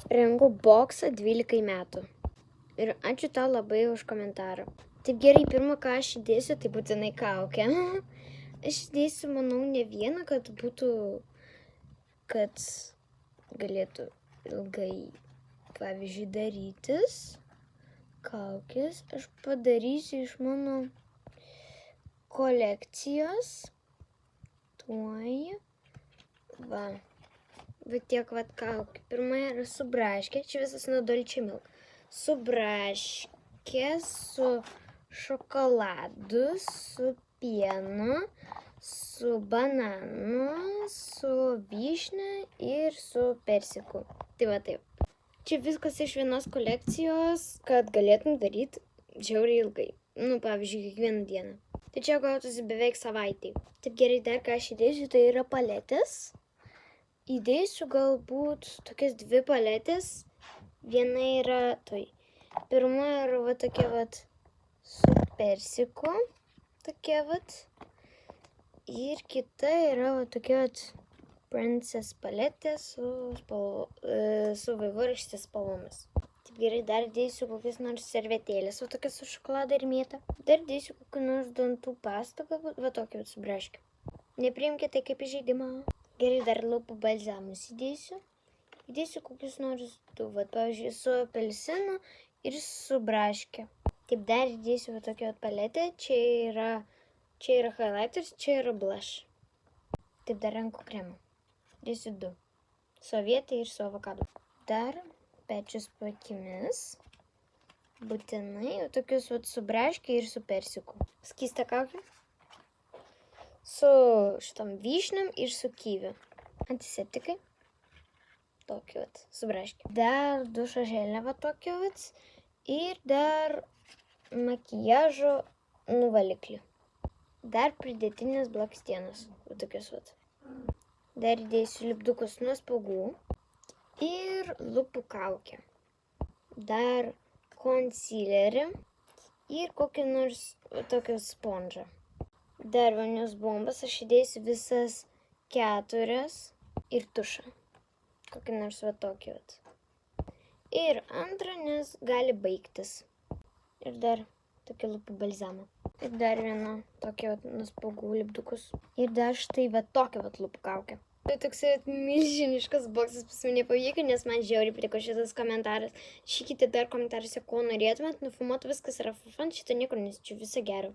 Rengu boksą 12 metų. Ir ačiū tau labai už komentarą. Taip gerai, pirmą, ką aš įdėsiu, tai būtinai kaukę. Aš įdėsiu, manau, ne vieną, kad galėtų ilgai, pavyzdžiui, darytis. Kaukės aš padarysiu iš mano kolekcijos. Tuoj. Va tiek kaukių. Pirma yra su braške. Čia visas nuo Dolce Milk. Su braške, su šokoladu, su pienu, su bananu, su vyšnia ir su persiku. Tai va taip. Čia viskas iš vienos kolekcijos, kad galėtum daryti žiauriai ilgai. Pavyzdžiui, kiekvieną dieną. Tai čia gautųsi beveik savaitei. Taip gerai, dar ką aš įdėsiu, tai yra paletės. Įdėsiu galbūt tokias 2 paletės. Viena yra pirma yra tokia su persiku. Tokia Ir kita yra tokia princess paletė su vaivorykštės spalvomis. Taip gerai, dar dėsiu kokias nors servetėlės, tokias su šokoladu ir mėta. Dar dėsiu kokį nors dantų pastą, galbūt, tokia su braške. Nepriimkite tai kaip įžeidimą. Gerai, dar lūpų balzamus įdėsiu. Įdėsiu kokius nors 2, pavyzdžiui, su apelsinu ir su braške. Taip, dar įdėsiu tokią paletę. Čia yra highlighters, čia yra blush. Taip, dar rankų kremą. Dėsiu 2. Su avietė ir su avokadu. Dar pečius po akimis. Būtinai, tokius su braške ir su persiku. Skystą kaukę. Su šitom vyšniam ir su kiviu. Antiseptikai. Tokį su braške. Dar dušo želė tokį ir dar makiažo nuvaliklį. Dar pridėtinės blakstienos. Tokius Dar įdėsiu lipdukus nuo spuogų ir lūpų kaukę. Dar konsilerį ir kokį nors tokį spondžą. Dar vonios bombas aš įdėsiu visas 4 ir tušą. Kokį nors tokį Ir antrą, nes gali baigtis. Ir dar tokį lūpų balzamą. Ir dar vieną tokį nuspalvų lipdukus. Ir dar štai tokį lūpų kaukę. Tai toksai milžiniškas boksas pas mane pavyko, nes man žiauriai patiko šitas komentaras. Šykite dar komentaruose, ko norėtumėt. Nufilmuot viskas yra fun, šitą niekur nesičiu. Viso gero.